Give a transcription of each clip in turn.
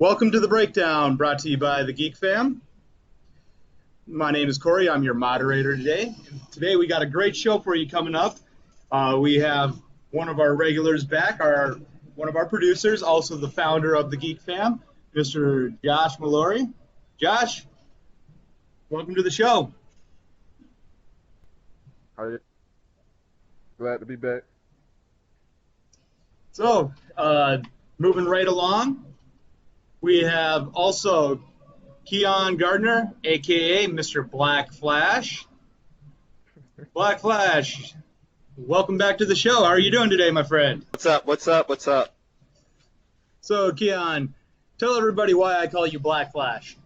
Welcome to the Breakdown, brought to you by the Geek Fam. My name is Corey. I'm your moderator today. Today we got a great show for you coming up. We have one of our regulars back, one of our producers, also the founder of the Geek Fam, Mr. Josh Mallory. Josh, welcome to the show. Hi. Glad to be back. So, moving right along, we have also Keon Gardner, a.k.a. Mr. Black Flash. Black Flash, welcome back to the show. How are you doing today, my friend? What's up? What's up? What's up? So, Keon, tell everybody why I call you Black Flash.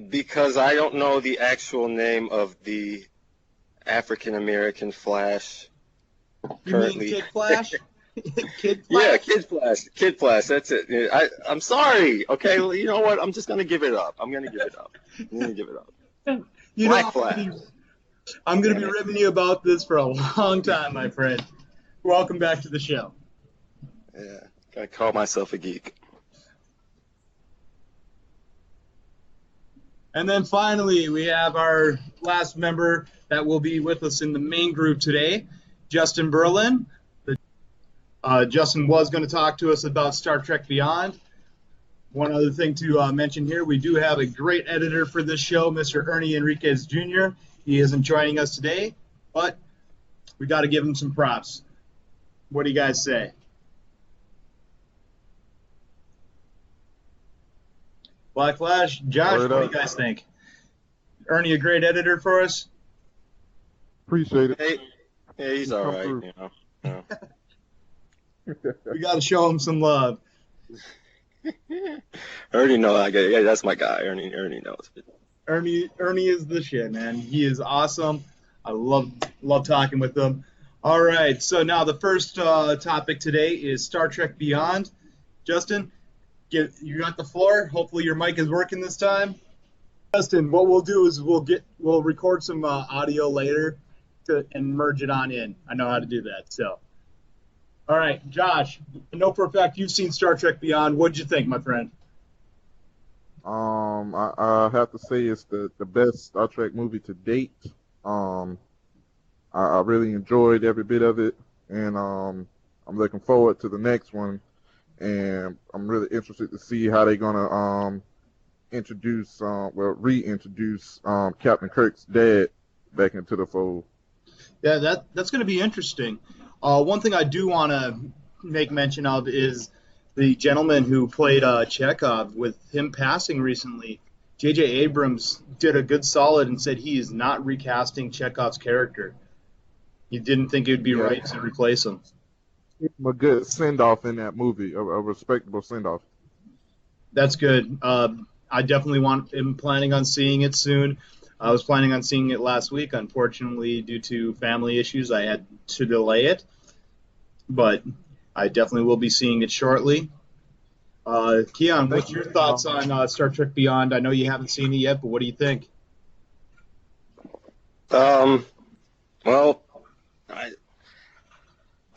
Because I don't know the actual name of the African American Flash You currently. mean Kid Flash? Kid Flash? Yeah, Kid Flash. Kid Flash. That's it. I'm sorry. Okay, well, you know what? I'm just gonna give it up. I'm gonna give it up. You Black know, Flash. I'm going to be ribbing you about this for a long time, my friend. Welcome back to the show. Yeah, I call myself a geek. And then finally, we have our last member that will be with us in the main group today, Justin Berlin. Justin was going to talk to us about Star Trek Beyond. One other thing to mention here, we do have a great editor for this show, Mr. Ernie Enriquez Jr. He isn't joining us today, but we got to give him some props. What do you guys say? Black Flash, Josh, what do you guys think? Ernie, a great editor for us? Appreciate it. Hey, yeah, he's all right. through. You know. Yeah. We got to show him some love. Ernie knows. Yeah, that's my guy. Ernie knows. Ernie is the shit, man. He is awesome. I love talking with him. All right, so now the first topic today is Star Trek Beyond. Justin, you got the floor. Hopefully your mic is working this time. Justin, what we'll do is we'll record some audio later and merge it on in. I know how to do that. So, all right, Josh. I know for a fact you've seen Star Trek Beyond. What'd you think, my friend? I have to say it's the best Star Trek movie to date. I really enjoyed every bit of it, and I'm looking forward to the next one. And I'm really interested to see how they're gonna reintroduce Captain Kirk's dad back into the fold. Yeah, that's going to be interesting. One thing I do want to make mention of is the gentleman who played Chekhov. With him passing recently, J.J. Abrams did a good solid and said he is not recasting Chekhov's character. He didn't think it would be right to replace him. A good send-off in that movie, a respectable send-off. That's good. I definitely am planning on seeing it soon. I was planning on seeing it last week. Unfortunately, due to family issues, I had to delay it. But I definitely will be seeing it shortly. Keon, what's your thoughts on Star Trek Beyond? I know you haven't seen it yet, but what do you think? Well,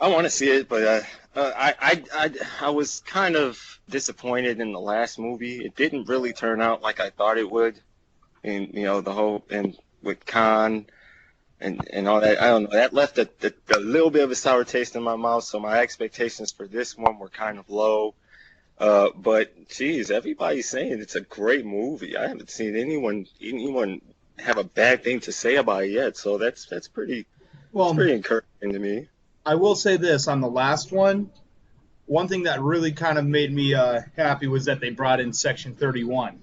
I want to see it, but I was kind of disappointed in the last movie. It didn't really turn out like I thought it would, and the whole and with Khan and all that. I don't know. That left a little bit of a sour taste in my mouth. So my expectations for this one were kind of low. But geez, everybody's saying it's a great movie. I haven't seen anyone have a bad thing to say about it yet. So that's pretty encouraging to me. I will say this on the last one. One thing that really kind of made me happy was that they brought in Section 31,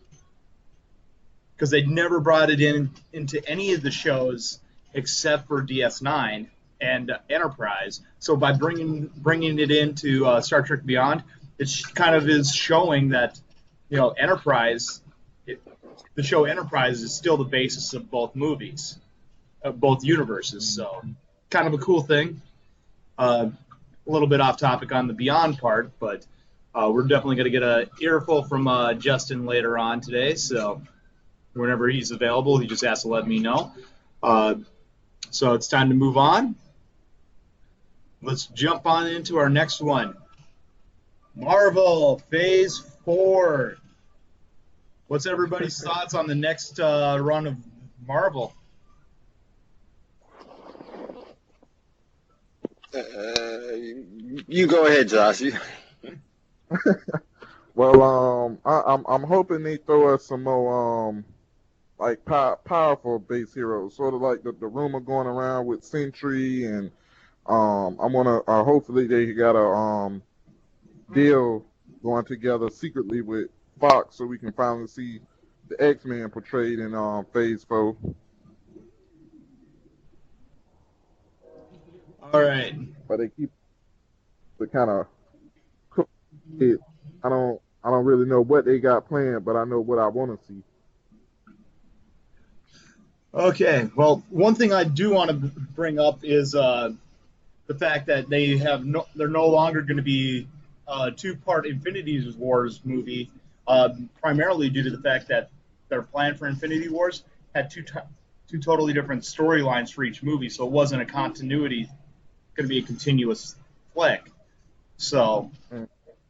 because they never brought it into any of the shows except for DS9 and Enterprise. So by bringing it into Star Trek Beyond, it kind of is showing that Enterprise, the show Enterprise is still the basis of both movies, of both universes. So kind of a cool thing. A little bit off topic on the Beyond part, but we're definitely going to get an earful from Justin later on today. So whenever he's available, he just has to let me know. So it's time to move on. Let's jump on into our next one. Marvel Phase 4. What's everybody's thoughts on the next run of Marvel? You go ahead, Josh. Well, I'm hoping they throw us some more like powerful base heroes, sort of like the rumor going around with Sentry, and I'm gonna hopefully they got a deal going together secretly with Fox so we can finally see the X-Men portrayed in Phase 4. All right. But they keep the kind of cook it. I don't really know what they got planned, but I know what I want to see. Okay. Well, one thing I do want to bring up is the fact that they're no longer going to be a two-part Infinity Wars movie, primarily due to the fact that their plan for Infinity Wars had two totally different storylines for each movie, so it wasn't a continuity, going to be a continuous flick. So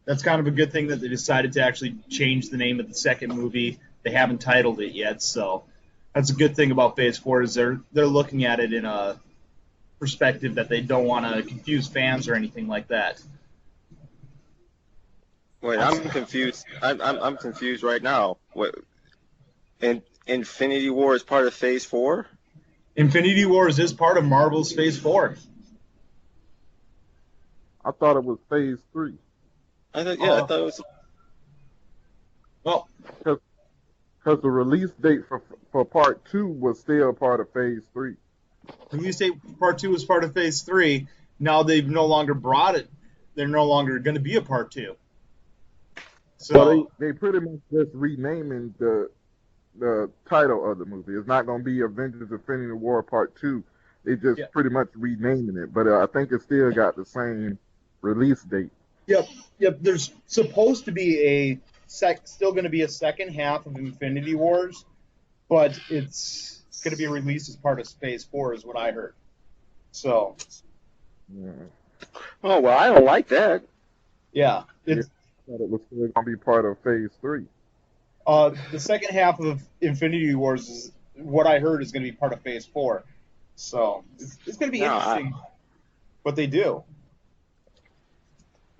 that's kind of a good thing that they decided to actually change the name of the second movie. They haven't titled it yet, so that's a good thing about Phase 4 is they're looking at it in a perspective that they don't want to confuse fans or anything like that. Wait, I'm confused. I'm confused right now. What? And Infinity War is part of Phase 4? Infinity Wars is part of Marvel's Phase 4. I thought it was Phase 3. I thought it was. Well, Because the release date for Part 2 was still part of Phase 3. release date Part 2 was part of Phase 3. Now they've no longer brought it. They're no longer going to be a Part 2. So well, they pretty much just renaming the title of the movie. It's not going to be Avengers Infinity War Part 2. They just pretty much renaming it. But I think it still got the same release date. Yep. There's supposed to be still going to be a second half of Infinity Wars, but it's going to be released as part of Phase 4, is what I heard. So. Yeah. Oh well, I don't like that. Yeah. I thought it was still going to be part of Phase 3. The second half of Infinity Wars is what I heard is going to be part of Phase 4. So it's going to be interesting what they do.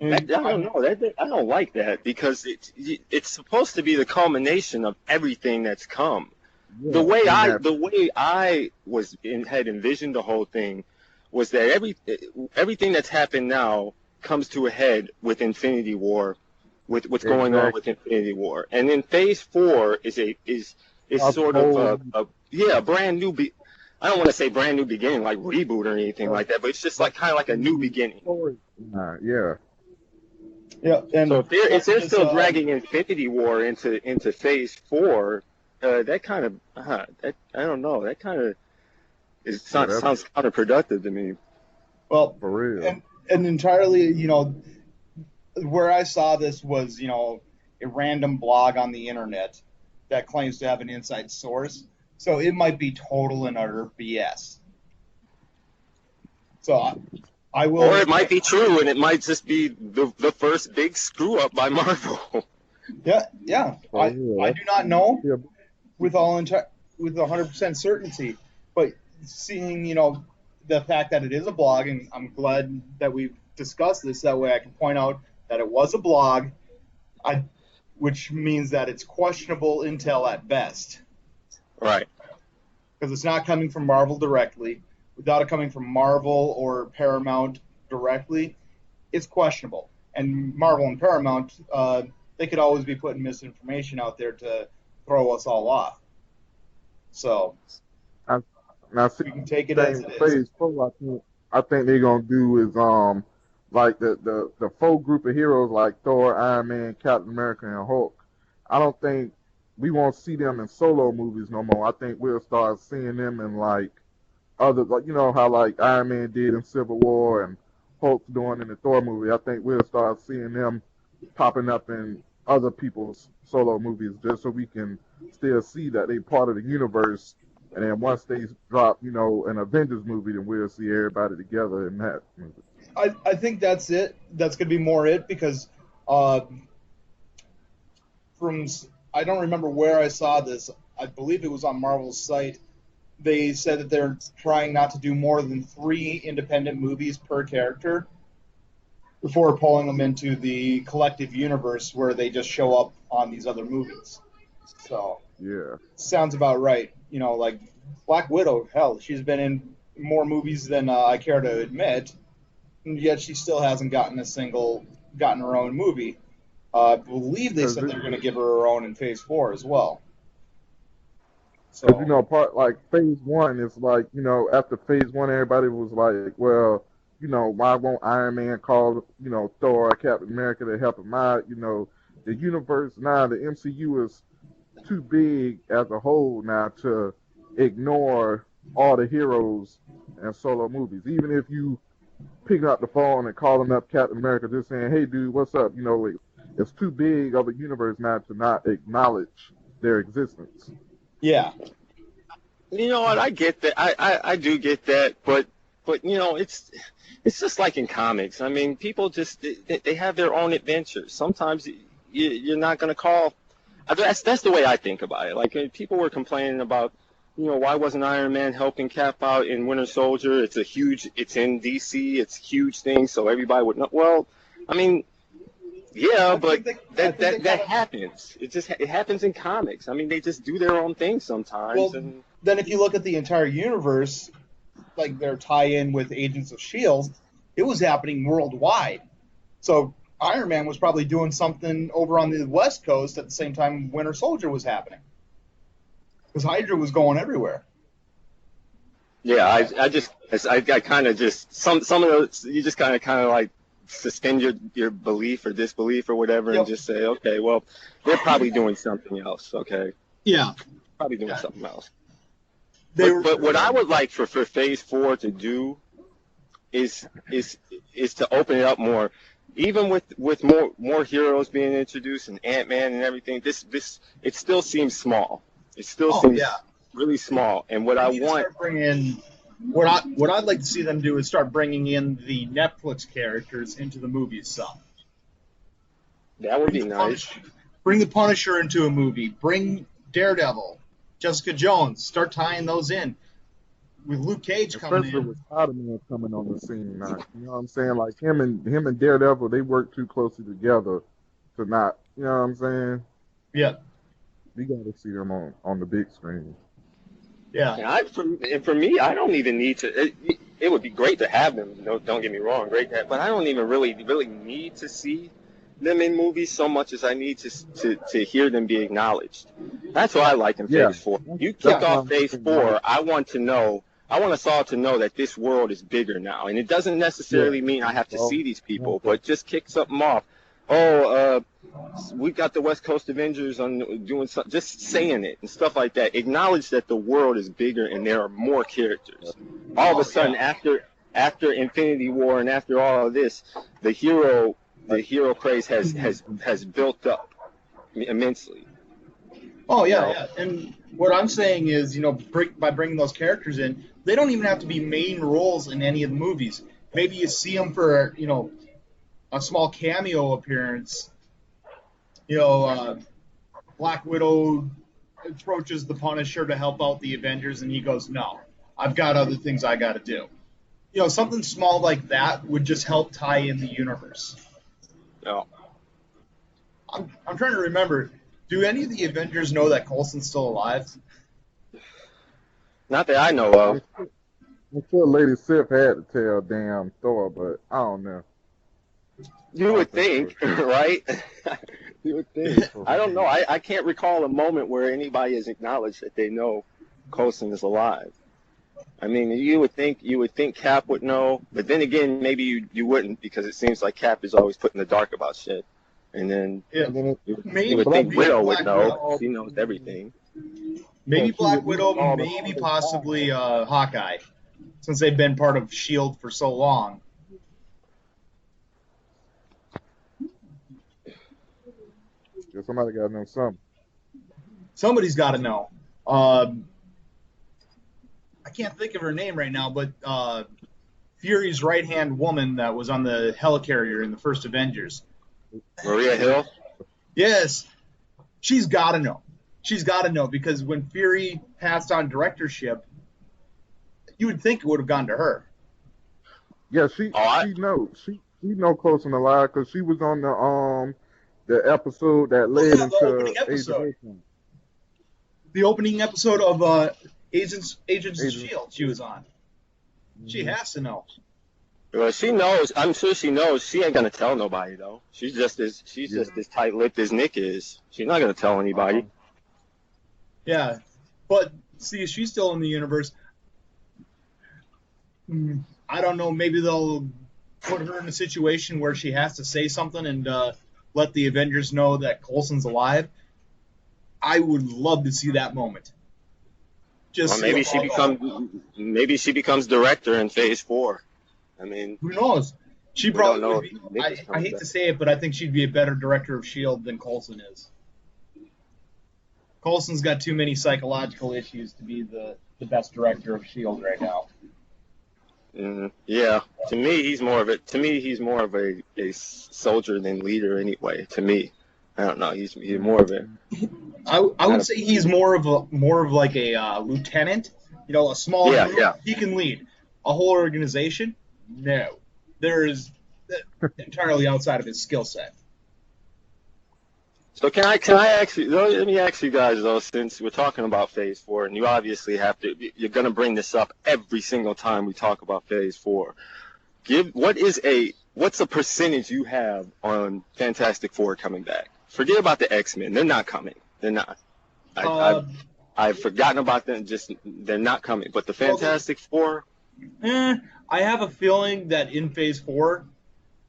I don't know. I don't like that because it's supposed to be the culmination of everything that's come. Yeah, the way I had envisioned the whole thing was that everything that's happened now comes to a head with Infinity War, with what's going on with Infinity War, and then Phase 4 is sort of a brand new. I don't want to say brand new beginning, like reboot or anything like that, but it's just like kind of like a new beginning. Yeah. Yeah, and so if they're still dragging Infinity War into Phase 4, that kind of I don't know. That kind of sounds counterproductive to me. Well, for real. And entirely, where I saw this was, a random blog on the internet that claims to have an inside source. So it might be total and utter BS. So I will. Or it might be true, and it might just be the first big screw up by Marvel. Yeah. I do not know with 100% certainty, but seeing the fact that it is a blog, and I'm glad that we've discussed this. That way, I can point out that it was a blog, which means that it's questionable intel at best. Right. Because it's not coming from Marvel directly. Without it coming from Marvel or Paramount directly, it's questionable. And Marvel and Paramount, they could always be putting misinformation out there to throw us all off. So now see, you can take it as it is. Phase 4, I think they're gonna do is like the full group of heroes like Thor, Iron Man, Captain America, and Hulk. I don't think we won't see them in solo movies no more. I think we'll start seeing them in like other, like how like Iron Man did in Civil War and Hulk's doing in the Thor movie. I think we'll start seeing them popping up in other people's solo movies just so we can still see that they part of the universe. And then once they drop, an Avengers movie, then we'll see everybody together in that movie. I think that's it. That's going to be more it because Uh, from I don't remember where I saw this. I believe it was on Marvel's site. They said that they're trying not to do more than 3 independent movies per character before pulling them into the collective universe where they just show up on these other movies. So Yeah. sounds about right. You know, like Black Widow, hell, she's been in more movies than I care to admit, and yet she still hasn't gotten her own movie. I believe they said they're going to give her own in Phase 4 as well. Because So part like phase one is like, after phase one, everybody was like, well, why won't Iron Man call, Thor or Captain America to help him out? The universe now, the MCU is too big as a whole now to ignore all the heroes and solo movies. Even if you pick up the phone and calling up Captain America, just saying, "Hey, dude, what's up?" It's too big of a universe now to not acknowledge their existence. yeah, You know what? I get that. I do get that, but it's just like in comics. I mean, people just they have their own adventures. Sometimes you're not going to call. That's the way I think about it. Like people were complaining about, why wasn't Iron Man helping Cap out in Winter Soldier? It's in DC. It's a huge thing, so everybody would know. Well, I mean, yeah, but that happens. It happens in comics. I mean, they just do their own thing sometimes. well, And then if you look at the entire universe, like their tie-in with Agents of Shield, it was happening worldwide. So Iron Man was probably doing something over on the West Coast at the same time Winter Soldier was happening, because Hydra was going everywhere. yeah, I kind of just some of those you just kind of like suspend your belief or disbelief or whatever, Yep. and just say, okay, well, they're probably doing something else. Okay, Yeah, probably doing something else. But what I would like for Phase 4 to do is to open it up more, even with more heroes being introduced and Ant-Man and everything. This it still seems small. It still seems really small. And what I want. What I'd like to see them do is start bringing in the Netflix characters into the movies some. That would be nice. Bring the Punisher into a movie. Bring Daredevil, Jessica Jones. Start tying those in. With Luke Cage coming Especially in. with Spider-Man coming on the scene now. You know what I'm saying? Like him and Daredevil, they work too closely together to not. You know what I'm saying? Yeah. We got to see them on the big screen. Yeah. And for me, I don't even need to. It would be great to have them. Don't get me wrong, but I don't even really need to see them in movies so much as I need to hear them be acknowledged. That's what I like in Phase 4. You kick off Phase 4, I want us all to know that this world is bigger now, and it doesn't necessarily mean I have to see these people, but just kick something off. We got the West Coast Avengers on doing something, just saying it and stuff like that. Acknowledge that the world is bigger and there are more characters. All of a sudden, after Infinity War and after all of this, the hero craze has built up immensely. Oh yeah. And what I'm saying is, by bringing those characters in, they don't even have to be main roles in any of the movies. Maybe you see them for a small cameo appearance. Black Widow approaches the Punisher to help out the Avengers, and he goes, "No, I've got other things I got to do." Something small like that would just help tie in the universe. No. I'm trying to remember. Do any of the Avengers know that Coulson's still alive? Not that I know of. I'm sure Lady Sif had to tell damn Thor, but I don't know. You would think, right? You would think. I don't know. I can't recall a moment where anybody has acknowledged that they know Coulson is alive. I mean, you would think Cap would know, but then again, maybe you wouldn't, because it seems like Cap is always put in the dark about shit. And then you would think Widow would know. She knows everything. Maybe Black Widow, maybe possibly Hawkeye, since they've been part of S.H.I.E.L.D. for so long. Yeah, somebody got to know something. Somebody's got to know. I can't think of her name right now, but Fury's right-hand woman that was on the helicarrier in the first Avengers. Maria Hill. Yes, she's got to know. She's got to know because when Fury passed on directorship, you would think it would have gone to her. Yeah, Oh, I, she knows. She know Close and Alive because she was on the episode that Oh led yeah, the into opening Age of episode. Ultron. The opening episode of Agents of Agent. Shield. She was on. She Mhm. has to know. well, she knows. I'm sure she knows. She ain't gonna tell nobody though. She's just Yeah. as tight-lipped as Nick is. She's not gonna tell anybody. Yeah, but see, she's still in the universe. I don't know. Maybe they'll put her in a situation where she has to say something and let the Avengers know that Coulson's alive. I would love to see that moment. Just Or see maybe she becomes director in Phase 4. I mean, who knows? She we don't probably know would if be. Nick is I coming hate back. to say it, but I think she'd be a better director of Shield than Coulson is. Coulson's got too many psychological issues to be the best director of Shield right now. Yeah, to me he's more of a soldier than leader anyway. To me, I don't know. He's more of a. I would say he's more of like a lieutenant. You know, a small Yeah, group. yeah. He can lead a whole organization. No, there is entirely outside of his skill set. So can I ask you? Let me ask you guys though, since we're talking about Phase 4, and you obviously have to. You're gonna bring this up every single time we talk about Phase 4. What's a percentage you have on Fantastic Four coming back? Forget about the X-Men. They're not coming. They're not. I've forgotten about them. They're not coming. But the Fantastic Four. I have a feeling that in Phase 4,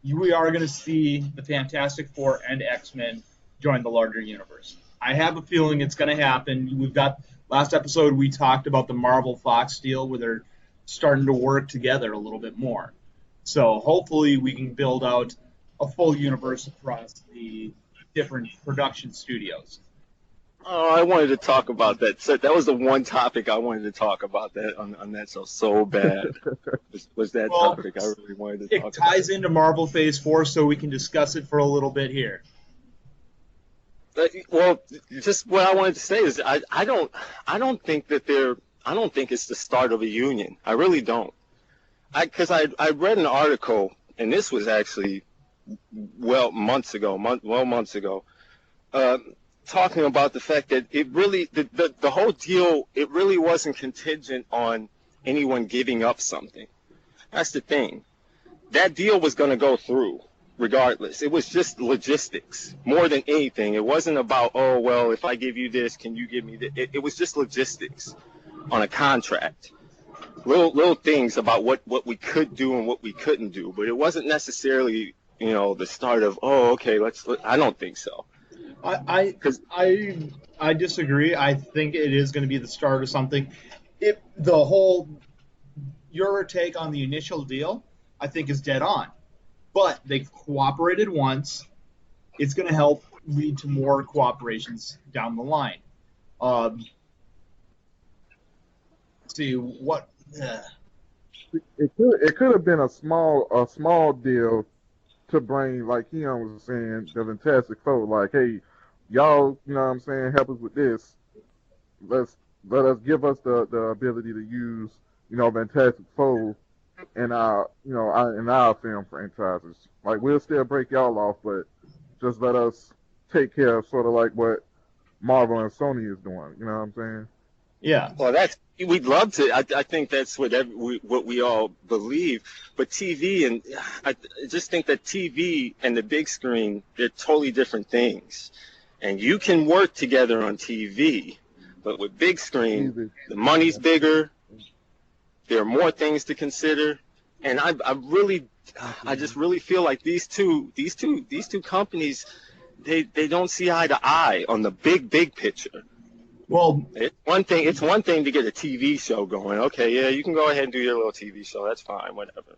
we are going to see the Fantastic Four and X-Men join the larger universe. I have a feeling it's going to happen. We've got last episode we talked about the Marvel Fox deal where they're starting to work together a little bit more. So hopefully we can build out a full universe across the different production studios. Oh, I wanted to talk about that. So that was the one topic I wanted to talk about that on that show so bad. Was that topic I really wanted to talk about. It ties into Marvel Phase 4, so we can discuss it for a little bit here. Well, just what I wanted to say is I don't think it's the start of a union. I really don't. Because I read an article, and this was actually months ago, talking about the fact that it really the whole deal, it really wasn't contingent on anyone giving up something. That's the thing. That deal was going to go through regardless. It was just logistics more than anything. It wasn't about, oh, well, if I give you this, can you give me that? It was just logistics on a contract. Little things about what we could do and what we couldn't do. But it wasn't necessarily, the start of, oh, okay, I don't think so. I disagree. I think it is going to be the start of something. Your take on the initial deal, I think, is dead on. But they've cooperated once. It's going to help lead to more cooperations down the line. Let's see what. It could have been a small deal to bring, like Keon was saying, the Fantastic Four. Like, hey, y'all, you know what I'm saying, help us with this. Let us give us the ability to use, Fantastic Four in our film franchises. Like, we'll still break y'all off, but just let us take care of sort of like what Marvel and Sony is doing. You know what I'm saying? Yeah. Well, we'd love to. I think that's what we all believe. But TV, and I just think that TV and the big screen, they're totally different things. And you can work together on TV, but with big screen, the money's bigger. There are more things to consider, and I just really feel like these two companies, they don't see eye to eye on the big picture. Well, It's one thing to get a TV show going. Okay, yeah, you can go ahead and do your little TV show. That's fine, whatever.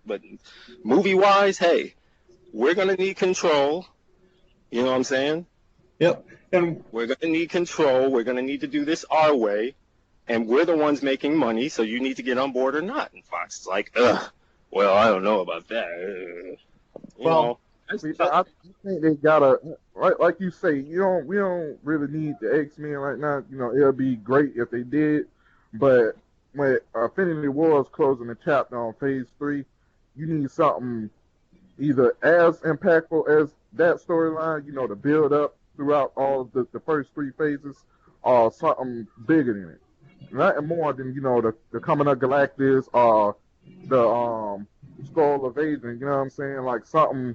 But movie-wise, hey, we're gonna need control. You know what I'm saying? Yep. And we're gonna need control. We're gonna need to do this our way, and we're the ones making money. So you need to get on board or not. And Fox is like, well, I don't know about that. You know, I think they gotta, like you say, we don't really need the X-Men right now. It'll be great if they did, but when Infinity War is closing the chapter on Phase 3, you need something either as impactful as that storyline, to build up throughout all of the first 3 phases, or something bigger than it. Nothing more than, the coming of Galactus or the Skull Evasion, you know what I'm saying? Like something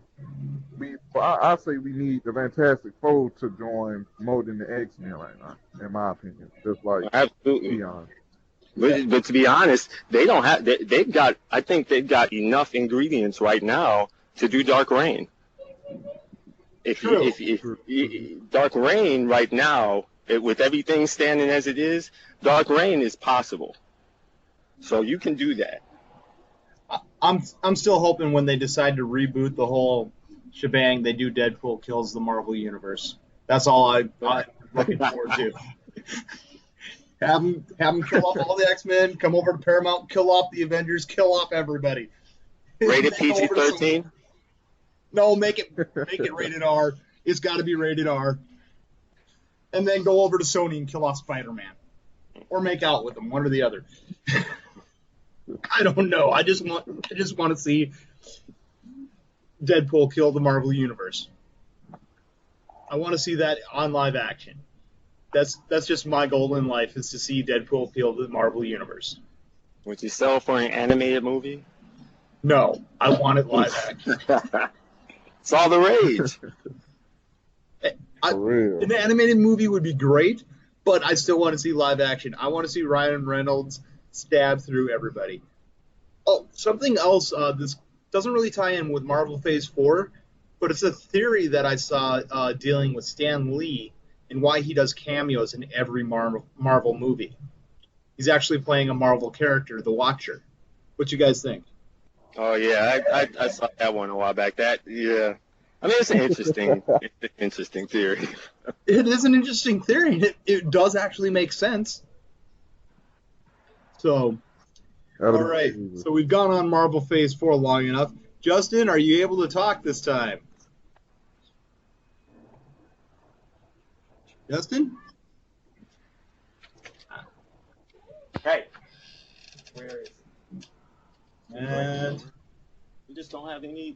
I say we need the Fantastic Four to join more than the X-Men right now, in my opinion. Just like Absolutely. Beyond. But to be honest, they don't have. They've got. I think they've got enough ingredients right now to do Dark Reign. If Dark Reign right now, with everything standing as it is, Dark Reign is possible. So you can do that. I'm still hoping when they decide to reboot the whole shebang, they do Deadpool kills the Marvel Universe. That's all I'm looking forward to. Have them kill off all the X-Men, come over to Paramount, kill off the Avengers, kill off everybody. Rated PG-13? No, make it rated R. It's got to be rated R. And then go over to Sony and kill off Spider-Man. Or make out with them, one or the other. I don't know. I just want to see Deadpool kill the Marvel Universe. I want to see that on live action. That's just my goal in life, is to see Deadpool kill the Marvel Universe. Would you sell for an animated movie? No, I want it live action. It's all the rage. For real. An animated movie would be great, but I still want to see live action. I want to see Ryan Reynolds stab through everybody. Oh, something else. This doesn't really tie in with Marvel Phase 4, but it's a theory that I saw dealing with Stan Lee and why he does cameos in every Marvel movie. He's actually playing a Marvel character, the Watcher. What you guys think? Oh yeah, I saw that one a while back. Yeah. I mean, it's an interesting theory. It is an interesting theory. It does actually make sense. So, all right. So we've gone on Marvel Phase 4 long enough. Justin, are you able to talk this time? Justin? Hey. Where is it? And We just don't have any.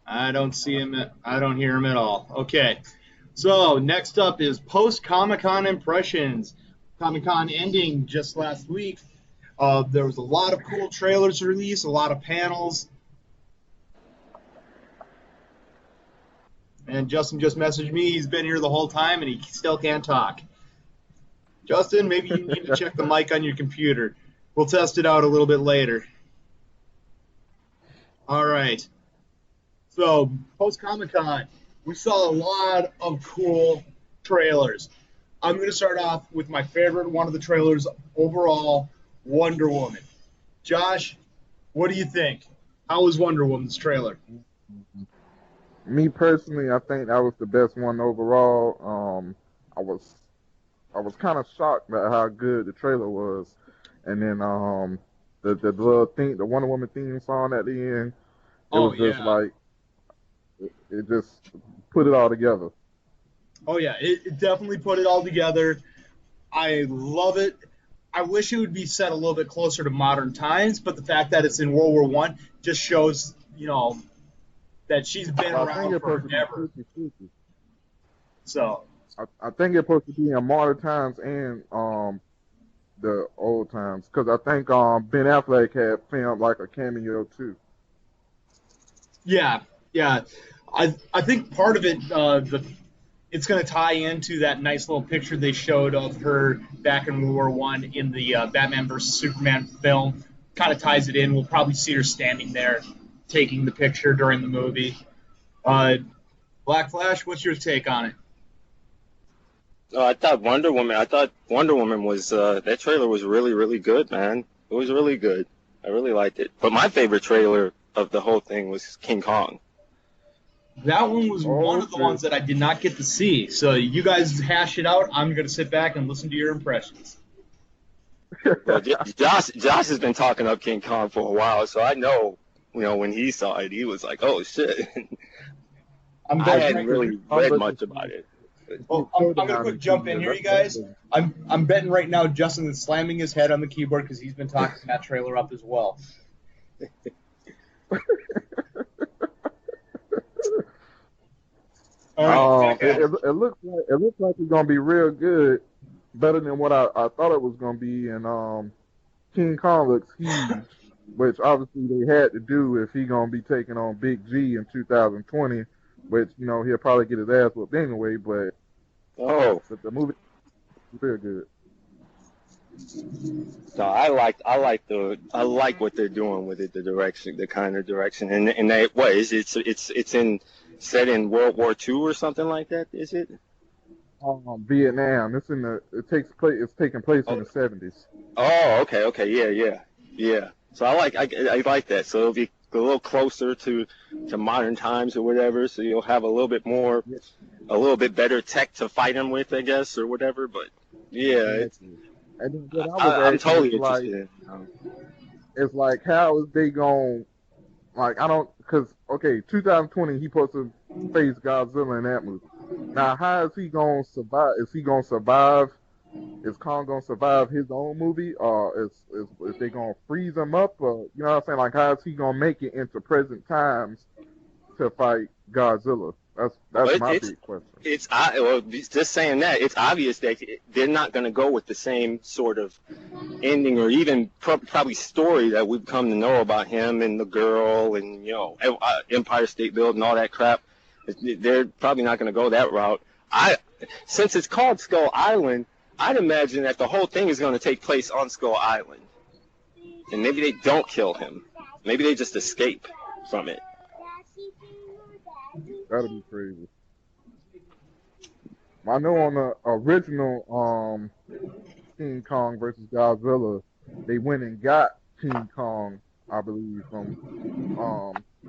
I don't see him. I don't hear him at all. Okay. So next up is post-Comic-Con impressions. Comic-Con ending just last week. There was a lot of cool trailers released, a lot of panels. And Justin just messaged me. He's been here the whole time, and he still can't talk. Justin, maybe you need to check the mic on your computer. We'll test it out a little bit later. All right. So, post-Comic-Con, we saw a lot of cool trailers. I'm going to start off with my favorite one of the trailers overall, Wonder Woman. Josh, what do you think? How was Wonder Woman's trailer? Me personally, I think that was the best one overall. I was kind of shocked at how good the trailer was, and then the little thing, the Wonder Woman theme song at the end, it was just like it just put it all together. Oh yeah, it definitely put it all together. I love it. I wish it would be set a little bit closer to modern times, but the fact that it's in World War I just shows, that she's been around forever. So I think it's supposed to be in modern times and the old times, because I think Ben Affleck had filmed like a cameo too. Yeah. I think part of it, it's going to tie into that nice little picture they showed of her back in World War I in the Batman vs. Superman film. Kind of ties it in. We'll probably see her standing there taking the picture during the movie. Black Flash, what's your take on it? I thought Wonder Woman was that trailer was really, really good, man. It was really good. I really liked it. But my favorite trailer of the whole thing was King Kong. That one was one of the ones that I did not get to see. So you guys hash it out. I'm going to sit back and listen to your impressions. Well, Josh has been talking up King Kong for a while, so I know when he saw it, he was like, "Oh shit!" I'm I betting hadn't right, really read much about it. well, I'm gonna quick jump in here, you guys. I'm betting right now Justin is slamming his head on the keyboard because he's been talking that trailer up as well. All right, it looks like it's gonna be real good, better than what I thought it was gonna be. And King Kong looks huge, which obviously they had to do if he gonna be taking on Big G in 2020, which he'll probably get his ass whooped anyway. But Oh, the movie is real good. no, I like what they're doing with it, the kind of direction, and that what is it? It's set in World War II or something like that, is it? Vietnam. It's taking place in the 70s. Oh, okay, yeah. So I like that. So it'll be a little closer to modern times or whatever. So you'll have a little bit better tech to fight him with, I guess, or whatever. But yeah, And then what I was I'm asking totally is like, interested. it's like, how is they going? Like, I don't, because okay, 2020 he supposed to face Godzilla in that movie. Now, how is he gonna survive? Is he gonna survive? Is Kong gonna survive his own movie, or is they gonna freeze him up? Or you know what I'm saying? Like, how is he gonna make it into present times to fight Godzilla? That's my big question. Just saying that it's obvious that they're not going to go with the same sort of ending or even probably story that we've come to know about him and the girl and Empire State Building and all that crap. They're probably not going to go that route. Since it's called Skull Island, I'd imagine that the whole thing is going to take place on Skull Island, and maybe they don't kill him. Maybe they just escape from it. That'd be crazy. I know on the original King Kong versus Godzilla, they went and got King Kong, I believe, from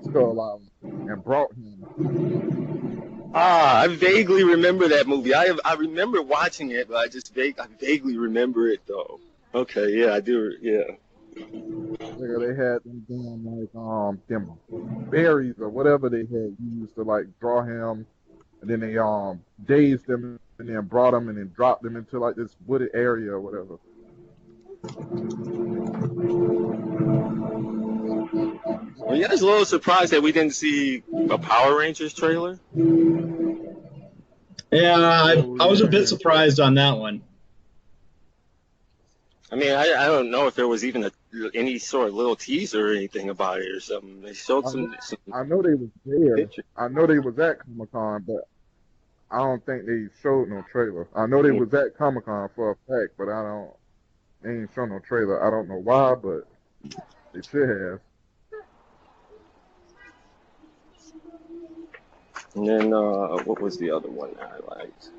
Skull Island and brought him. I vaguely remember that movie. I remember watching it, but I vaguely remember it though. Okay, yeah, I do. Yeah. Yeah, they had them doing like them berries or whatever they had used to like draw him, and then they dazed them and then brought them and then dropped them into like this wooded area or whatever. Were you guys a little surprised that we didn't see a Power Rangers trailer? Yeah, I was a bit surprised on that one. I mean, I don't know if there was even any sort of little teaser or anything about it or something. They showed some I know they was there. pictures. I know they was at Comic-Con, but I don't think they showed no trailer. I know they was at Comic-Con for a fact, but they ain't show no trailer. I don't know why, but they should have. And then what was the other one that I liked?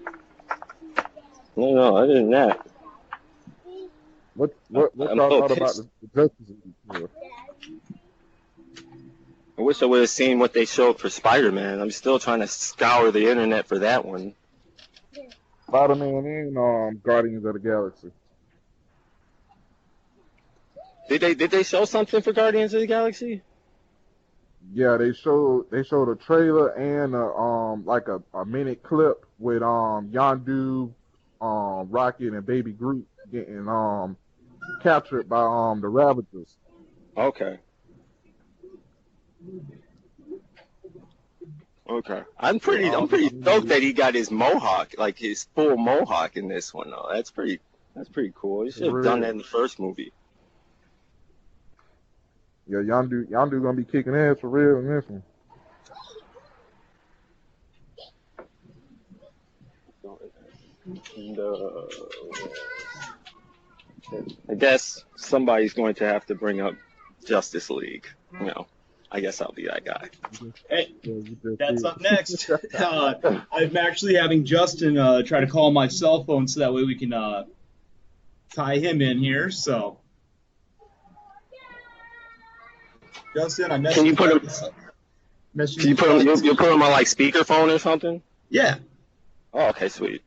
No, other than that. What y'all thought about the Justice League? I wish I would have seen what they showed for Spider-Man. I'm still trying to scour the internet for that one. Spider-Man and Guardians of the Galaxy. Did they show something for Guardians of the Galaxy? Yeah, they showed a trailer and like a minute clip with Yondu, Rocket and Baby Groot getting captured by the Ravagers. Okay. I'm pretty stoked that he got his mohawk, like his full mohawk in this one though. That's pretty cool. He should have done that in the first movie. Yeah, Yondu gonna be kicking ass for real in this one. And, I guess somebody's going to have to bring up Justice League. I guess I'll be that guy. Hey, that's up next. I'm actually having Justin try to call my cell phone so that way we can tie him in here. So, Justin, I messaged Can you put him? Can you put him? You'll put him on like speakerphone or something? Yeah. Oh, okay, sweet.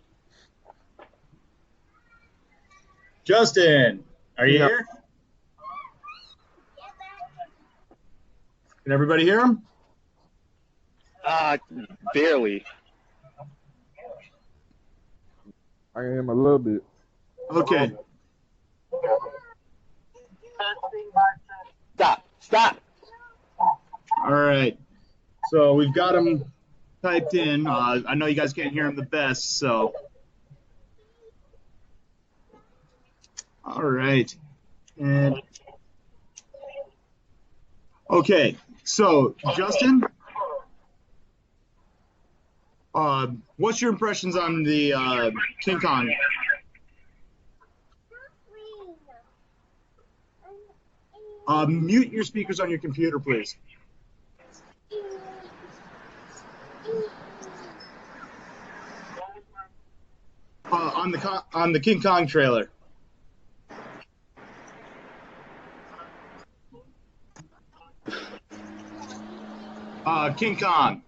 Justin, are you here? Can everybody hear him? Barely. I am a little bit. Okay. Stop. All right. So we've got him typed in. I know you guys can't hear him the best, so. All right. And okay. So Justin, what's your impressions on the King Kong? Mute your speakers on your computer, please. On the King Kong trailer. King Kong.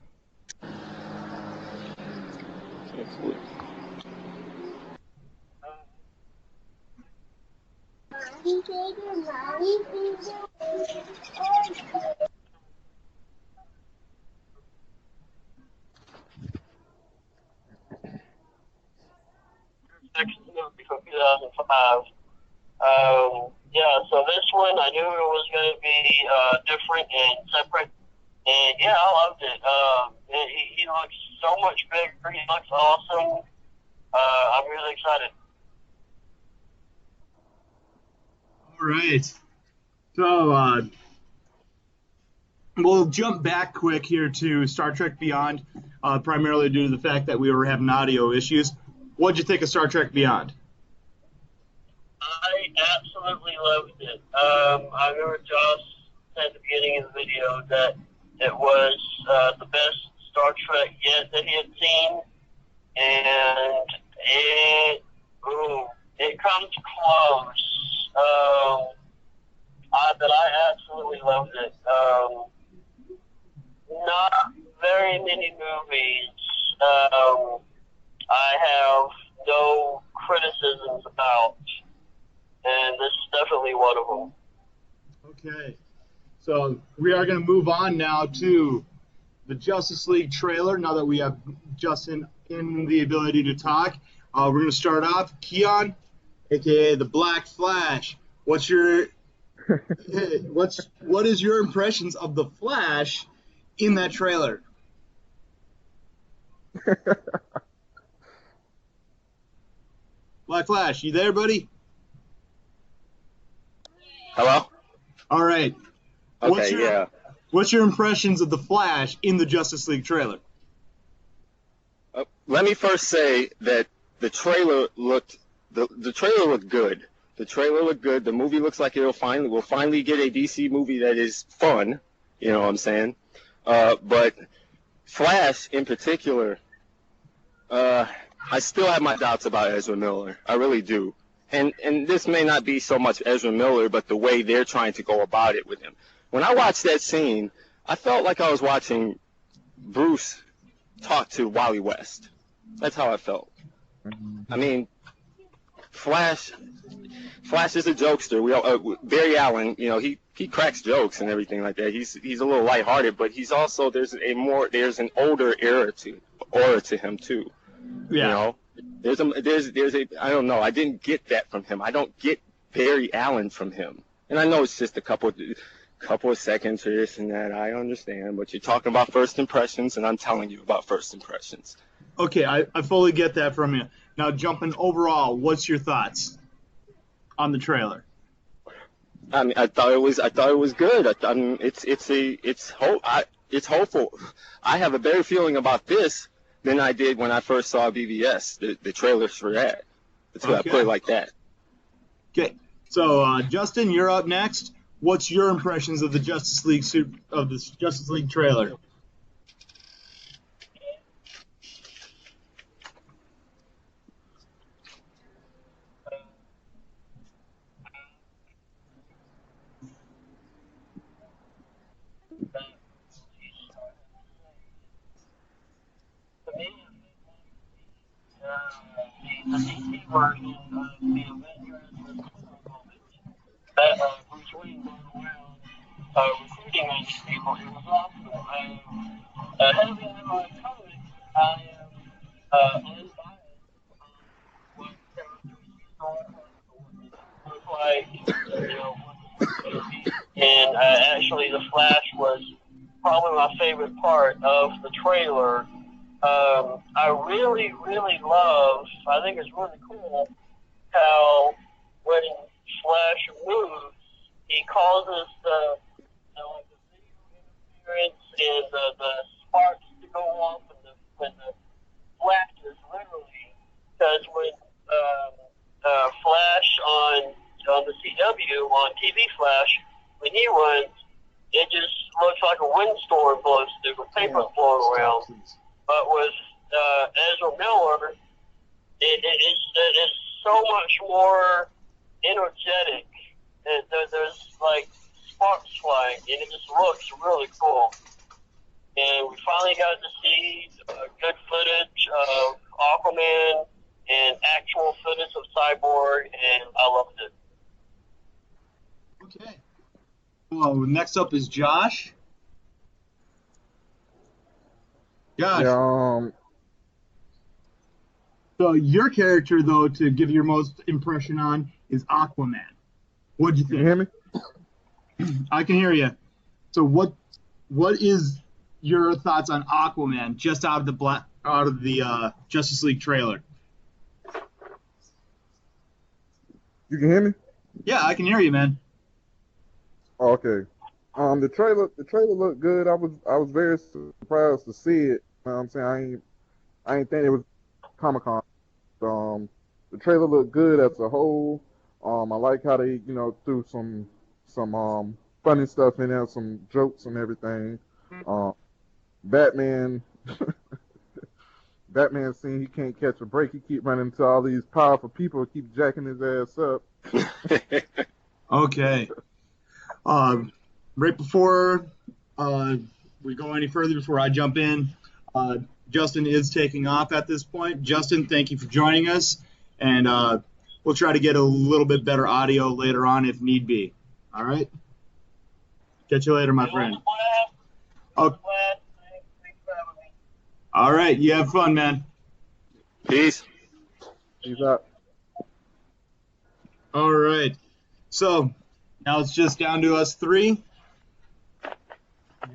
Next movie from 2005. Yeah, so this one I knew it was going to be different and separate, and yeah, I loved it. He looks so much bigger. He looks awesome. I'm really excited. All right. So we'll jump back quick here to Star Trek Beyond, primarily due to the fact that we were having audio issues. What'd you think of Star Trek Beyond? I absolutely loved it. I remember Josh said at the beginning of the video that it was the best Star Trek yet that he had seen, and it comes close. But I absolutely loved it. Not very many movies I have no criticisms about, and this is definitely one of them. Okay. So we are going to move on now to the Justice League trailer. Now that we have Justin in the ability to talk, we're going to start off. Keon, aka the Black Flash. What is your impressions of the Flash in that trailer? Black Flash, you there, buddy? Hello? All right. Okay, What's your impressions of the Flash in the Justice League trailer? Let me first say that the trailer looked good. The trailer looked good. The movie looks like we'll finally get a DC movie that is fun. You know what I'm saying? But Flash in particular, I still have my doubts about Ezra Miller. I really do. And this may not be so much Ezra Miller, but the way they're trying to go about it with him. When I watched that scene, I felt like I was watching Bruce talk to Wally West. That's how I felt. I mean, Flash is a jokester. Barry Allen, you know, he cracks jokes and everything like that. He's a little lighthearted, but he's also there's an older aura to him too. Yeah. You know, there's a I don't know. I didn't get that from him. I don't get Barry Allen from him. And I know it's just a couple of seconds or this and that. I understand, but you're talking about first impressions, and I'm telling you about first impressions. Okay, I fully get that from you. Now, jumping overall, what's your thoughts on the trailer? I mean, I thought it was good. I mean, it's hopeful. I have a better feeling about this than I did when I first saw BVS, the trailers for that. That's why I put it like that. Okay, so Justin, you're up next. What's your impressions of the Justice League trailer? The DC version of the Avengers Bruce Wayne going around recruiting on these people. It was awesome. Having them on comics, I am unbiased on what characters you saw look like, what the movie. And actually, the Flash was probably my favorite part of the trailer. I really, really love. I think it's really cool how when Flash moves, he causes like the video interference and the sparks to go off when the flashes literally. Because when Flash on the CW on TV Flash, when he runs, it just looks like a windstorm blows through, with paper blowing around. But with Ezra Miller, it's so much more energetic. There's like sparks flying, and it just looks really cool. And we finally got to see good footage of Aquaman and actual footage of Cyborg, and I loved it. Okay. Well, next up is Josh. Josh. Yeah, So your character, though, to give your most impression on, is Aquaman. What'd you you hear me? think? I can hear you. So what is your thoughts on Aquaman just out of the Justice League trailer? You can hear me? Yeah, I can hear you, man. Oh, okay. The trailer looked good. I was very surprised to see it. You know what I'm saying? I ain't think it was Comic-Con. The trailer looked good as a whole. I like how they, threw some funny stuff in there, some jokes and everything. Batman Batman scene, he can't catch a break. He keep running into all these powerful people, keep jacking his ass up. Okay. Right before we go any further, before I jump in, Justin is taking off at this point. Justin, thank you for joining us, and we'll try to get a little bit better audio later on if need be. All right? Catch you later, my friend. Oh. All right. You have fun, man. Peace. He's up. All right. So now it's just down to us three.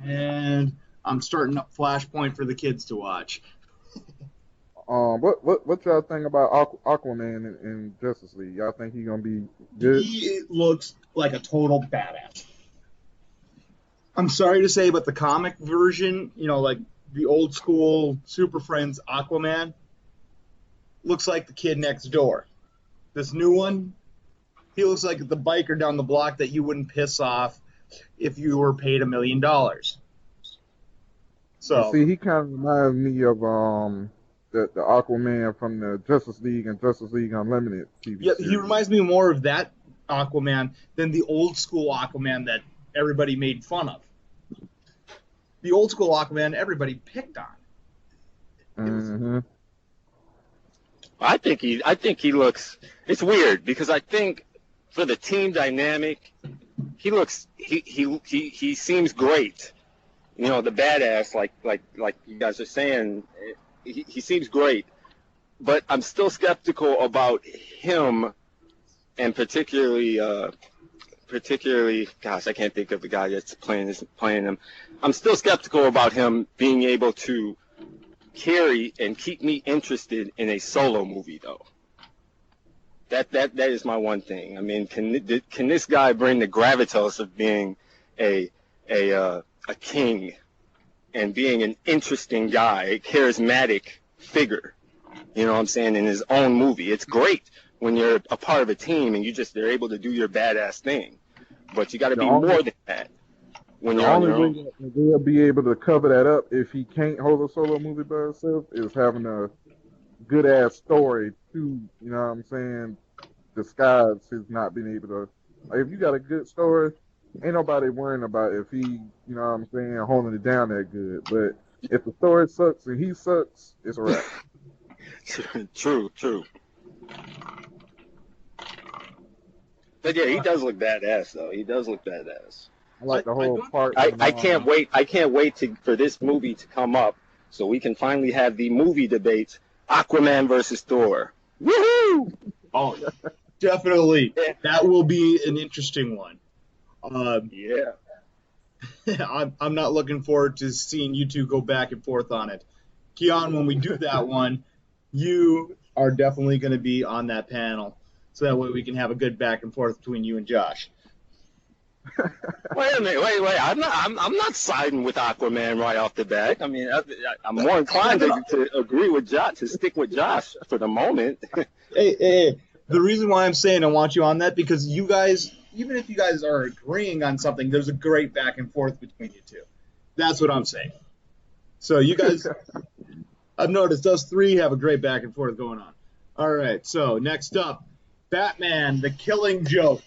And I'm starting up Flashpoint for the kids to watch. What y'all think about Aquaman in Justice League? Y'all think he's gonna be good? He looks like a total badass. I'm sorry to say, but the comic version, like the old school Super Friends Aquaman, looks like the kid next door. This new one, he looks like the biker down the block that you wouldn't piss off if you were paid $1 million. So see, he kind of reminds me of the Aquaman from the Justice League and Justice League Unlimited TV yeah, series. he reminds me more of that Aquaman than the old school Aquaman that everybody made fun of. The old school Aquaman everybody picked on. Mm-hmm. I think he looks. It's weird because I think for the team dynamic, he seems great. The badass, like you guys are saying, he seems great. But I'm still skeptical about him, and particularly, gosh, I can't think of the guy that's playing him. I'm still skeptical about him being able to carry and keep me interested in a solo movie, though. That is my one thing. I mean, can this guy bring the gravitas of being a king and being an interesting guy, a charismatic figure? You know what I'm saying? In his own movie, it's great when you're a part of a team and they're able to do your badass thing, but you got to be more than that. When you're on your own. The only way they'll be able to cover that up if he can't hold a solo movie by himself is having a good ass story to, you know what I'm saying, disguise his not being able to. Like, if you got a good story, ain't nobody worrying about if he, you know what I'm saying, holding it down that good. But if the story sucks and he sucks, it's a wrap. True. But yeah, he does look badass, though. He does look badass. I like the whole don't- part. I can't wait. I can't wait for this movie to come up so we can finally have the movie debate: Aquaman versus Thor. Woohoo! Oh, definitely. Yeah. That will be an interesting one. Yeah. I'm not looking forward to seeing you two go back and forth on it. Keon, when we do that one, you are definitely going to be on that panel, so that way we can have a good back and forth between you and Josh. Wait a minute. Wait. I'm not siding with Aquaman right off the bat. I mean, I'm more inclined to agree with Josh, to stick with Josh for the moment. Hey, the reason why I'm saying I want you on that, because you guys, even if you guys are agreeing on something, there's a great back and forth between you two. That's what I'm saying. So you guys, I've noticed us three have a great back and forth going on. All right, so next up, Batman, The Killing Joke.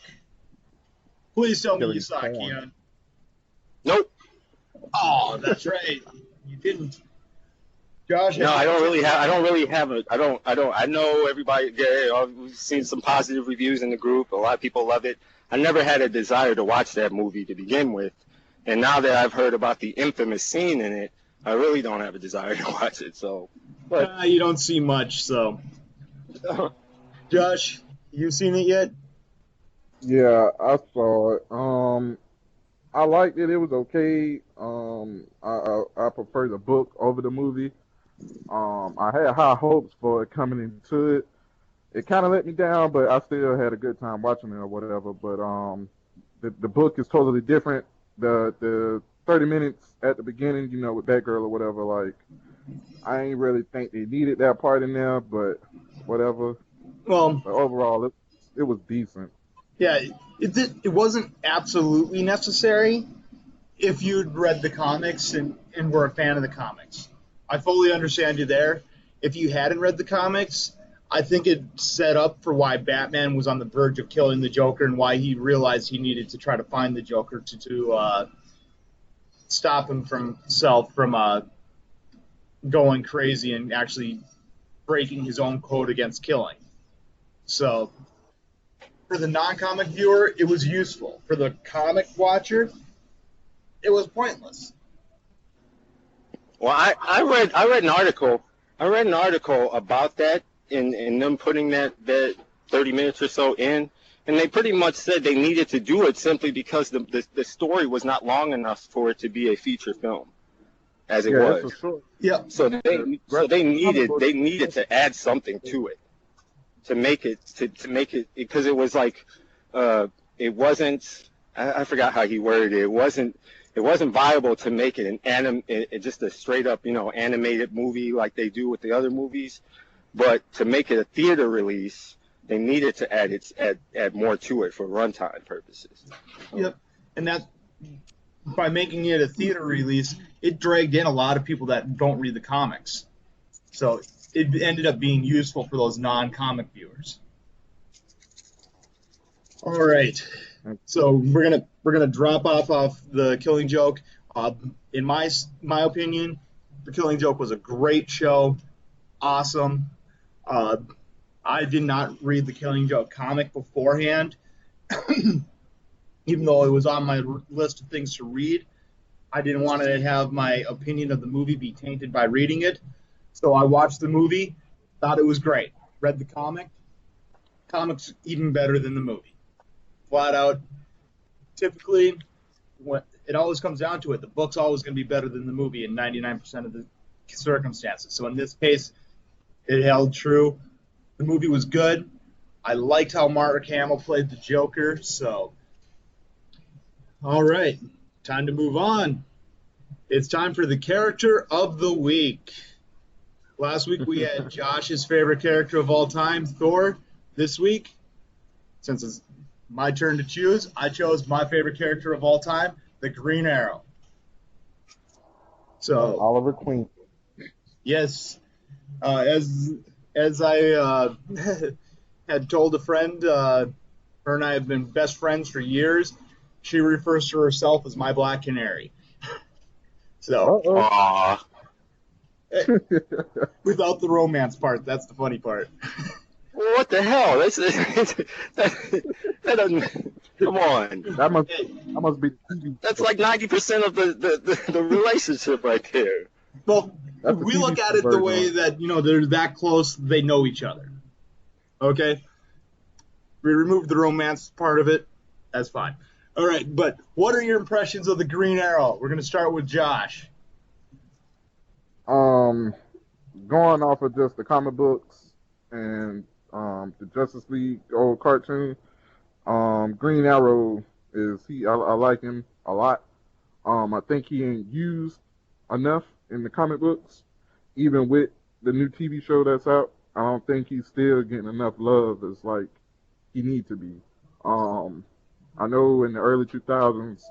Please tell me you saw it, Keon. Nope. Oh, that's right. You didn't. Josh? No, I don't really have a. I know everybody. Yeah, we've seen some positive reviews in the group. A lot of people love it. I never had a desire to watch that movie to begin with, and now that I've heard about the infamous scene in it, I really don't have a desire to watch it. So, but You don't see much, so. Josh, you seen it yet? Yeah, I saw it. I liked it. It was okay. I prefer the book over the movie. I had high hopes for it coming into it. It kind of let me down, but I still had a good time watching it or whatever. But the book is totally different. The 30 minutes at the beginning, you know, with Batgirl or whatever, like I ain't really think they needed that part in there, but whatever. Well, But overall, it was decent. yeah, it wasn't absolutely necessary if you'd read the comics and were a fan of the comics. I fully understand you there. If you hadn't read the comics, I think it set up for why Batman was on the verge of killing the Joker and why he realized he needed to try to find the Joker to stop him from going crazy and actually breaking his own code against killing. So for the non-comic viewer, it was useful. For the comic watcher, it was pointless. well, I read an article. I read an article about that and them putting that 30 minutes or so in, and they pretty much said they needed to do it simply because the story was not long enough for it to be a feature film, as it Yeah, was. it's a short. Yep. So they needed to add something to it to make it because it was like it wasn't. I forgot how he worded it. It wasn't viable to make it just a straight up animated movie like they do with the other movies, but to make it a theater release, they needed to add more to it for runtime purposes. Yep. And that by making it a theater release, it dragged in a lot of people that don't read the comics. So it ended up being useful for those non-comic viewers. All right. So we're gonna drop off the Killing Joke. In my opinion, the Killing Joke was a great show. Awesome. I did not read the Killing Joke comic beforehand, even though it was on my list of things to read. I didn't want to have my opinion of the movie be tainted by reading it. So I watched the movie, thought it was great. Read the comic. Comic's even better than the movie. Flat out. Typically, when it always comes down to it, the book's always going to be better than the movie in 99% of the circumstances. So in this case, it held true. The movie was good. I liked how Mark Hamill played the Joker. So, all right, time to move on. It's time for the character of the week. Last week we had Josh's favorite character of all time, Thor. This week, since it's my turn to choose, I chose my favorite character of all time, the Green Arrow. So Oliver Queen. yes, as I had told a friend, her and I have been best friends for years. She refers to herself as my Black Canary. So Aww. without the romance part, that's the funny part. Well, what the hell? That's That doesn't. Come on. That must be the TV That's show. like 90% of the relationship right there. Well, That's the we TV look at it the version way of it. that, they're that close, they know each other. Okay? We removed the romance part of it. That's fine. All right, but what are your impressions of the Green Arrow? We're going to start with Josh. Going off of just the comic books and the Justice League old cartoon, Green Arrow I like him a lot. I think he ain't used enough in the comic books, even with the new TV show that's out. I don't think he's still getting enough love as like he needs to be. I know in the early 2000s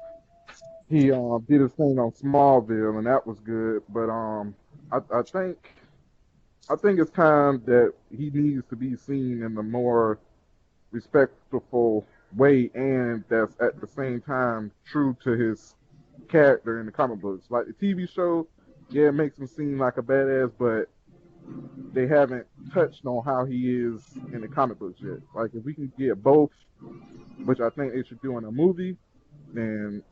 he did his thing on Smallville and that was good, but I think it's time that he needs to be seen in a more respectful way, and that's at the same time true to his character in the comic books. Like the TV show, yeah, it makes him seem like a badass, but they haven't touched on how he is in the comic books yet. Like if we can get both, which I think they should do in a movie, then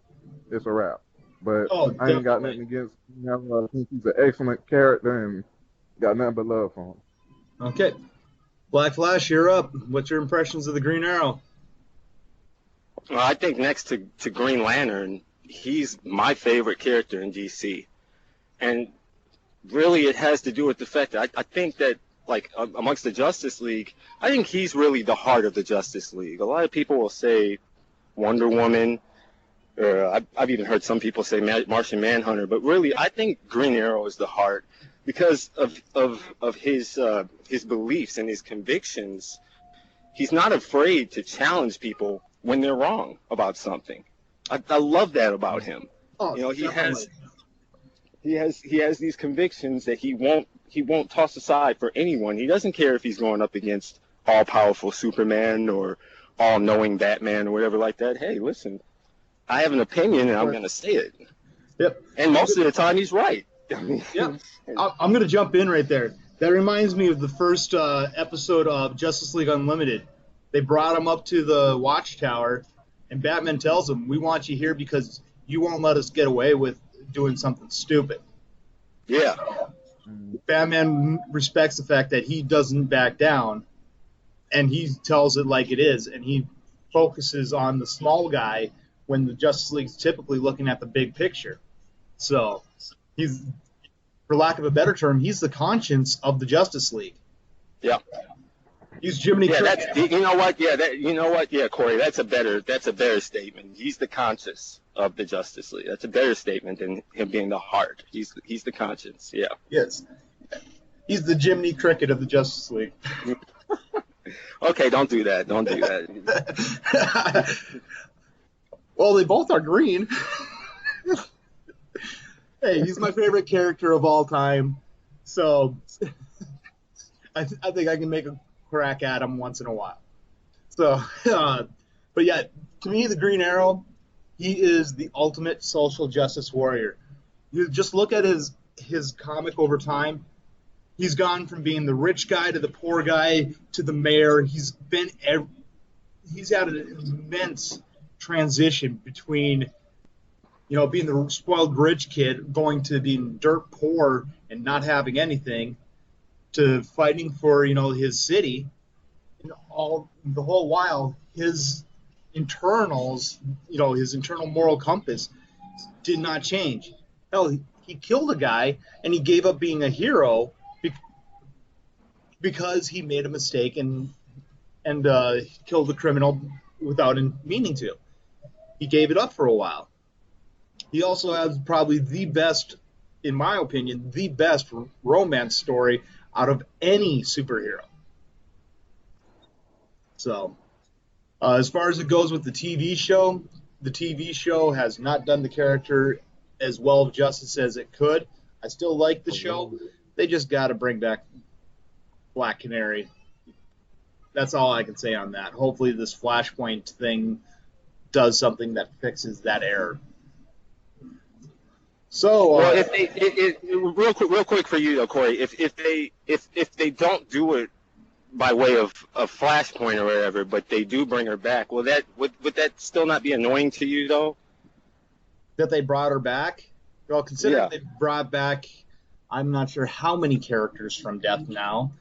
it's a wrap. But Oh, I ain't got definitely. nothing against him. I think he's an excellent character and got nothing but love for him. Okay. Black Flash, you're up. What's your impressions of the Green Arrow? Well, I think next to Green Lantern, he's my favorite character in DC. And really it has to do with the fact that I think that, like, amongst the Justice League, I think he's really the heart of the Justice League. A lot of people will say Wonder Woman, or I've even heard some people say Martian Manhunter, but really I think Green Arrow is the heart because of his beliefs and his convictions. He's not afraid to challenge people when they're wrong about something. I love that about him. Oh, He has these convictions that he won't toss aside for anyone. He doesn't care if he's going up against all-powerful Superman or all-knowing Batman or whatever like that. Hey, listen, I have an opinion and I'm going to say it. Yep. And most of the time he's right. Yep. I'm going to jump in right there. That reminds me of the first episode of Justice League Unlimited. They brought him up to the Watchtower, and Batman tells him, "We want you here because you won't let us get away with doing something stupid." Yeah. Batman respects the fact that he doesn't back down, and he tells it like it is, and he focuses on the small guy when the Justice League's typically looking at the big picture. So he's, for lack of a better term, he's the conscience of the Justice League. Yeah. He's Jiminy Yeah, Cricket. you know what? Yeah, Corey, that's a better statement. He's the conscience of the Justice League. That's a better statement than him being the heart. He's the conscience. Yeah. Yes. He's the Jiminy Cricket of the Justice League. Okay, don't do that. Don't do that. Well, they both are green. Hey, he's my favorite character of all time. So I think I can make a crack at him once in a while. So, but yeah, to me, the Green Arrow, he is the ultimate social justice warrior. You just look at his comic over time. He's gone from being the rich guy to the poor guy to the mayor. He's had an immense transition between, being the spoiled rich kid going to being dirt poor and not having anything to fighting for, his city. And the whole while, his internals, his internal moral compass did not change. Hell, he killed a guy and he gave up being a hero because he made a mistake and killed the criminal without meaning to. He gave it up for a while. He also has probably the best, in my opinion, the best romance story out of any superhero. So, as far as it goes with the TV show has not done the character as well of justice as it could. I still like the show. They just got to bring back Black Canary. That's all I can say on that. Hopefully this Flashpoint thing does something that fixes that error. So, well, if they real quick for you though, Corey, if they don't do it by way of Flashpoint or whatever, but they do bring her back. Would that still not be annoying to you though? That they brought her back? Well, considering Yeah. they brought back, I'm not sure how many characters from Death now.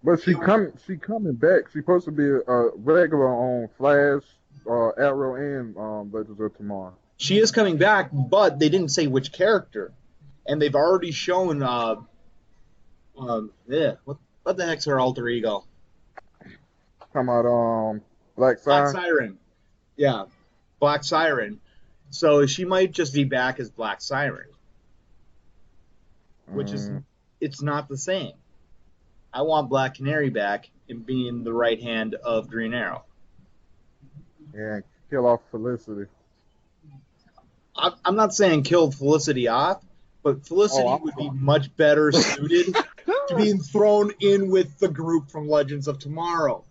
But she coming back. She's supposed to be a regular on Flash, Arrow, and Legends of Tomorrow. She is coming back, but they didn't say which character, and they've already shown. What the heck's her alter ego? Talking about Black Black Siren. Siren. Yeah, Black Siren. So she might just be back as Black Siren, which is it's not the same. I want Black Canary back and being the right hand of Green Arrow. Yeah, kill off Felicity. I'm not saying kill Felicity off, but Felicity would be much better suited to being thrown in with the group from Legends of Tomorrow.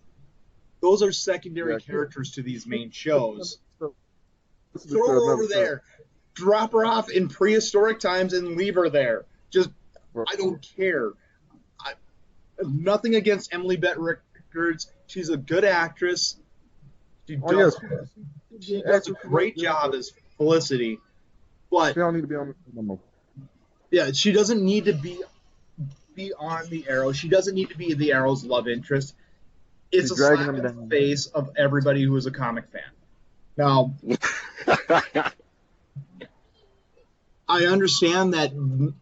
Those are secondary characters to these main shows. Throw her over there. Drop her off in prehistoric times and leave her there. Just, I don't care. Nothing against Emily Bett Rickards. She's a good actress. She does a great job as Felicity. But she don't need to be on the no more. Yeah, she doesn't need to be on the Arrow. She doesn't need to be the Arrow's love interest. It's a slap in the face of everybody who is a comic fan. Now, I understand that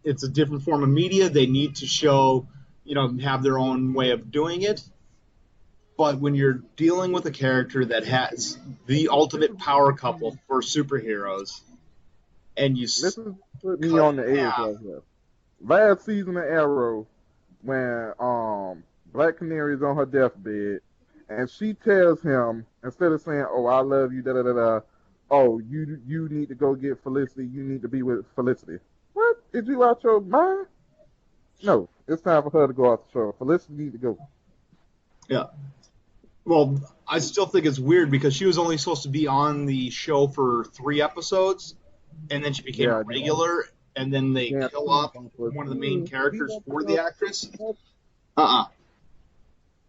it's a different form of media. They need to show, have their own way of doing it. But when you're dealing with a character that has the ultimate power couple for superheroes, and you this is put me on the edge right here. Last season of Arrow, when Black Canary is on her deathbed, and she tells him, instead of saying, "Oh, I love you," oh, you need to go get Felicity. You need to be with Felicity. What? Is you out your mind? No, it's time for her to go out the show. Felicity need to go. Yeah. Well, I still think it's weird because she was only supposed to be on the show for 3 episodes, and then she became a regular, and then they kill off one of the main characters for the actress.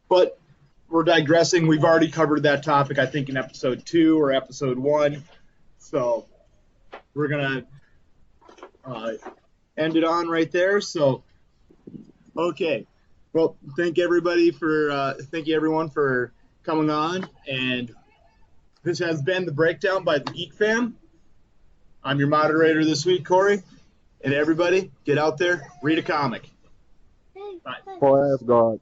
But we're digressing. We've already covered that topic, I think, in episode 2 or episode 1. So we're going to end it on right there. So, okay. Well, thank you everyone for coming on, and this has been the Breakdown by the Geek Fam. I'm your moderator this week, Corey, and everybody, get out there, read a comic. Bye. For Asgard.